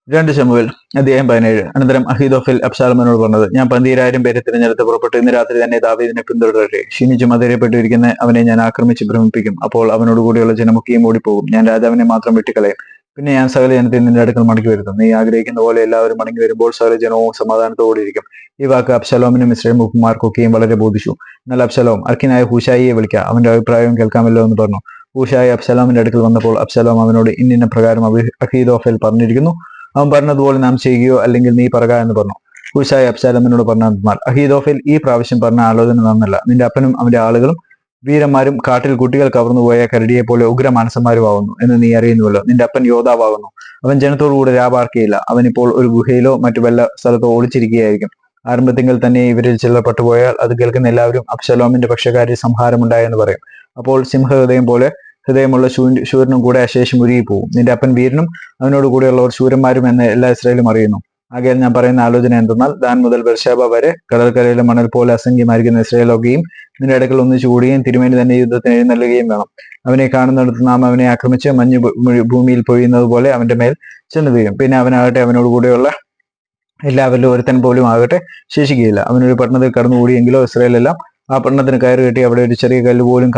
2 ശമൂവേൽ അധ്യായം 17. അനന്തരം അഹീതോഫെൽ അബ്ശാലോമിനോട് പറഞ്ഞത്, ഞാൻ 12000 പേരെ തിരഞ്ഞെടുത്ത് പുറപ്പെട്ടു ഇന്ന് രാത്രി തന്നെ ദാവീദിനെ പിന്തുടരട്ടെ. ക്ഷീണിച്ചും അധൈര്യപ്പെട്ടിരിക്കുന്ന അവനെ ഞാൻ ആക്രമിച്ച് ഭ്രമിപ്പിക്കും. അപ്പോൾ അവനോട് കൂടിയുള്ള ജനമൊക്കെയും ഓടിപ്പോകും. ഞാൻ രാജാവിനെ മാത്രം വെട്ടിക്കളയും. പിന്നെ ഞാൻ സകല ജനത്തെ നിന്റെ അടുക്കൽ മടക്കി വരുത്തും. നീ ആഗ്രഹിക്കുന്ന പോലെ എല്ലാവരും മടങ്ങി വരുമ്പോൾ സകല ജനവും സമാധാനത്തോടെയിരിക്കും. ഈ വാക്ക് അബ്ശാലോമിനും ഇസ്രായേൽ മൂപ്പന്മാർക്കൊക്കെയും വളരെ ബോധിച്ചു. എന്നാൽ അബ്ശാലോം അർഖ്യനായ ഹൂശായിയെ വിളിക്കുക, അവന്റെ അഭിപ്രായവും കേൾക്കാമല്ലോ എന്ന് പറഞ്ഞു. ഹൂശായി അബ്ശാലോമിന്റെ അടുക്കൽ വന്നപ്പോൾ അബ്ശാലോം അവനോട്, ഇന്നിന്ന പ്രകാരം അഹീതോഫെൽ പറഞ്ഞിരിക്കുന്നു. അവൻ പറഞ്ഞതുപോലെ നാം ചെയ്യുകയോ അല്ലെങ്കിൽ നീ പറക എന്ന് പറഞ്ഞു. ഹൂശായി അബ്ശാലോമിനോട് പറഞ്ഞാൽ, അഹീതോഫെൽ ഈ പ്രാവശ്യം പറഞ്ഞ ആലോചന നന്നല്ല. നിന്റെ അപ്പനും അവന്റെ ആളുകളും വീരന്മാരും കാട്ടിൽ കുട്ടികൾ കവർന്നുപോയ കരടിയെ പോലെ ഉഗ്രമാനസന്മാരുമാവുന്നു എന്ന് നീ അറിയുന്നുവല്ലോ. നിന്റെ അപ്പൻ യോദ്ധാവാകുന്നു. അവൻ ജനത്തോടുകൂടെ രാപാർക്കയില്ല. അവൻ ഇപ്പോൾ ഒരു ഗുഹയിലോ മറ്റു വല്ല സ്ഥലത്തോ ഒളിച്ചിരിക്കുകയായിരിക്കും. ആരംഭത്തിങ്കിൽ തന്നെ ഇവരിൽ ചിലർ പട്ടുപോയാൽ അത് കേൾക്കുന്ന എല്ലാവരും അബ്ശാലോമിന്റെ പക്ഷക്കാരിൽ സംഹാരമുണ്ടായെന്ന് പറയും. അപ്പോൾ സിംഹഹൃദയം പോലെ ഹൃദയമുള്ള ശൂരനും കൂടെ അശേഷം ഉരുകിപ്പോവും. നിന്റെ അപ്പൻ വീരനും അവനോട് കൂടെയുള്ളവർ ശൂരന്മാരും എന്ന് എല്ലാ ഇസ്രായേലും അറിയുന്നു. ആകയാൽ ഞാൻ പറയുന്ന ആലോചന എന്തെന്നാൽ, ദാൻ മുതൽ ബെർശേബ വരെ കടൽക്കരയിലെ മണൽ പോലെ അസംഖ്യമായിരിക്കുന്ന ഇസ്രായേലൊക്കെയും നിന്റെ അടുക്കൽ ഒന്നിച്ചു കൂടുകയും തിരുമേനി തന്നെ യുദ്ധത്തിന് എഴുന്നള്ളുകയും വേണം. അവനെ കാണുന്നിടത്ത് നാം അവനെ ആക്രമിച്ച് മഞ്ഞ് ഭൂമിയിൽ പൊഴിയുന്നത് പോലെ അവന്റെ മേൽ ചെന്ന് വീഴും. പിന്നെ അവനാകട്ടെ അവനോട് കൂടെയുള്ള എല്ലാവരിലും ഒരുത്തൻ പോലും ആകട്ടെ ശേഷിക്കുകയില്ല. അവനൊരു പട്ടണത്തിൽ കടന്നുകൂടിയെങ്കിലോ ഇസ്രായേലെല്ലാം ആ പട്ടണത്തിന് കയറി കെട്ടി അവിടെ ഒരു ചെറിയ കല്ല് പോലും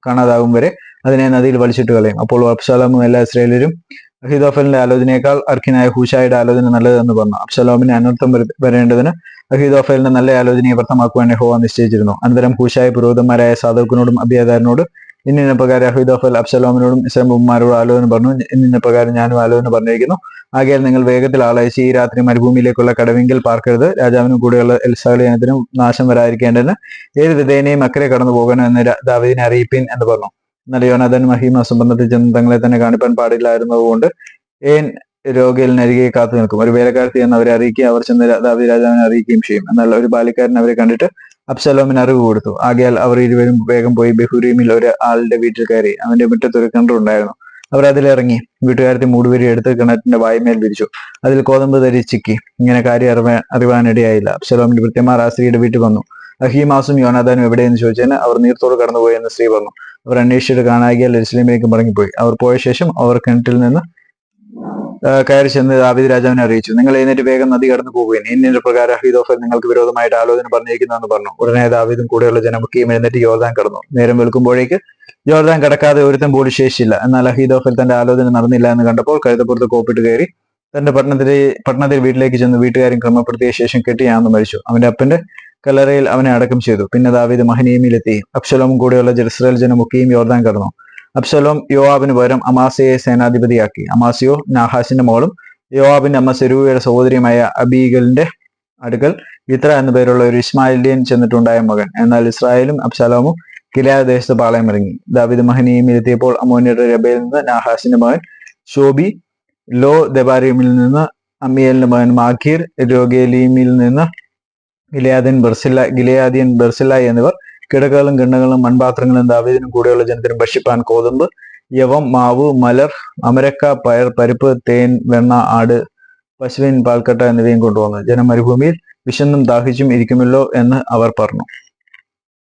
കാണാതാകും വരെ അതിനെ നദിയിൽ വലിച്ചിട്ട് കളയും. അപ്പോൾ അബ്ശാലോമും എല്ലാ ഇസ്രായേലരും അഹീതോഫലിന്റെ ആലോചനയേക്കാൾ അർഖ്യനായ ഹൂശായിയുടെ ആലോചന നല്ലതെന്ന് പറഞ്ഞു. അബ്ശാലോമിന് അനർത്ഥം വരേണ്ടതിന് അഹീതോഫലിന്റെ നല്ല ആലോചനയെ വ്യക്തമാക്കുവാൻ യഹോവ നിശ്ചയിച്ചിരുന്നു. അനന്തരം ഹൂശായി പുരോഹിതന്മാരായ സാദോക്കിനോടും അബിയാഥാരിനോടും ഇന്നിന്ന പ്രകാരം അഹീതോഫൽ അബ്ശാലോമിനോടും ഇസ്രായേൽമാരോടും ആലോചന പറഞ്ഞു. ഇന്നിന്ന പ്രകാരം ഞാനും ആലോചന പറഞ്ഞിരിക്കുന്നു. ആകയാൽ നിങ്ങൾ വേഗത്തിൽ ആളയച്ച് ഈ രാത്രി മരുഭൂമിയിലേക്കുള്ള കടവിങ്കിൽ പാർക്കരുത്. രാജാവിനും കൂടെയുള്ള സകല ജനത്തിനും നാശം വരാതിരിക്കേണ്ടതിന് ഏത് വിധേയനെയും അക്കരെ കടന്നു പോകണം എന്ന് ദാവീദിനെ അറിയിപ്പിൻ എന്ന് പറഞ്ഞു. എന്നാൽ യോനാഥാനും അഹീമാസും ബന്ധത്തിൽ ചെന്ന് തങ്ങളെ തന്നെ കാണിപ്പാൻ പാടില്ലായിരുന്നതുകൊണ്ട് ഏൻ രോഗിയലിനരികെ കാത്തു നിൽക്കും. ഒരു വേലക്കാരത്തി എന്ന് അവരെ അറിയിക്കുകയും അവർ ചെന്ന് ദാവീദ് രാജാവിനെ അറിയിക്കുകയും ചെയ്യും. എന്നാൽ ഒരു ബാലിക്കാരൻ അവരെ കണ്ടിട്ട് അബ്ശാലോമിന് അറിവ് കൊടുത്തു. ആകയാൽ അവർ ഇരുവരും വേഗം പോയി ബഹൂരീമിൽ ഒരു ആളുടെ വീട്ടിൽ കയറി. അവന്റെ മുറ്റത്ത് ഒരു കിണറുണ്ടായിരുന്നു. അവർ അതിലിറങ്ങി വീട്ടുകാരത്തെ മൂടുവരി എടുത്ത് കിണറ്റിന്റെ വായ്മേൽ വിരിച്ചു. അതിൽ കോതമ്പ് ധരിച്ചിക്കി. ഇങ്ങനെ കാര്യം അറിവാനിടയായില്ല. അബ്ശാലോമിന്റെ ഭൃത്യന്മാർ ആ സ്ത്രീയുടെ വീട്ടിൽ വന്നു. അഹീമാസും യോനാഥാനും എവിടെയെന്ന് ചോദിച്ചതിന് അവർ നീർത്തോട് കടന്നുപോയി എന്ന് സ്ത്രീ പറഞ്ഞു. അവർ അന്വേഷിച്ചിട്ട് കാണാകിയാൽ യെരൂശലേമിലേക്ക് മടങ്ങിപ്പോയി. അവർ പോയ ശേഷം അവർ കിണറ്റിൽ നിന്ന് കയറി ചെന്ന് ദാവീദ് രാജാവിനെ അറിയിച്ചു. നിങ്ങൾ എഴുന്നേറ്റ് വേഗം നദി കടന്നു പോകുകയും ഇന്നിന്റെ പ്രകാരം അഹീതോഫൽ നിങ്ങൾക്ക് വിരോധമായിട്ട് ആലോചന പറഞ്ഞിരിക്കുന്നുവെന്ന് പറഞ്ഞു. ഉടനെ ദാവീദും കൂടെയുള്ള ജനമൊക്കെയും എഴുന്നേറ്റ് യോർദാൻ കടന്നു. നേരം വെളുക്കുമ്പോഴേക്ക് യോർദാൻ കടക്കാതെ ഒരുത്തൻ പോലും ശേഷിച്ചില്ല. എന്നാൽ അഹീതോഫൽ തന്റെ ആലോചന നടന്നില്ല എന്ന് കണ്ടപ്പോൾ കഴുതപ്പുറത്ത് കോപ്പിട്ട് കയറി തന്റെ പട്ടണത്തിൽ വീട്ടിലേക്ക് ചെന്ന് വീട്ടുകാരും ക്രമപ്പെടുത്തിയ ശേഷം കെട്ടിയാന്ന് മരിച്ചു. അവന്റെ അപ്പന്റെ കല്ലറയിൽ അവനെ അടക്കം ചെയ്തു. പിന്നെ ദാവീദ് മഹനീമിലെത്തി. അബ്ശാലോമും കൂടെയുള്ള ഇസ്രായേൽ ജനമൊക്കെയും യോർദാൻ കടന്നു. അബ്ശാലോം യോവാബിന് പകരം അമാസയെ സേനാധിപതിയാക്കി. അമാസിയോ നാഹാസിന്റെ മോളും യോവാബിന്റെ അമ്മ സെരൂയയുടെ സഹോദരിയുമായ അബീഗലിന്റെ അടുക്കൽ ഇത്ര എന്നു പേരുള്ള ഒരു ഇസ്മായിലിയൻ ചെന്നിട്ടുണ്ടായ മകൻ. എന്നാൽ ഇസ്രായേലും അബ്ശാലോമും ഗിലെയാദ് ദേശത്ത് പാളയമിറങ്ങി. ദാവീദ് മഹനീമിലെത്തിയപ്പോൾ അമ്മോന്യരുടെ രബയിൽ നിന്ന് നാഹാസിന്റെ മകൻ ഷോബി, ലോ ദെബാരീമിൽ നിന്ന് അമ്മിയേലിന്റെ മകൻ മാഖീർ, രോഗേലീമിൽ നിന്ന് ഗിലെയാദിയൻ ബർസില്ലായി എന്നിവർ കിടക്കകളും കിണ്ണകളും മൺപാത്രങ്ങളും ദാവീദിനും കൂടെയുള്ള ജനത്തിനും ഭക്ഷിപ്പാൻ കോതമ്പ്, യവം, മാവ്, മലർ, അമരക്ക, പയർ, പരിപ്പ്, തേൻ, വെണ്ണ, ആട്, പശുവിൻ പാൽക്കട്ട എന്നിവയും കൊണ്ടുവന്നു. ജനം മരുഭൂമിയിൽ വിശന്നും ദാഹിച്ചും ഇരിക്കുമല്ലോ എന്ന് അവർ പറഞ്ഞു.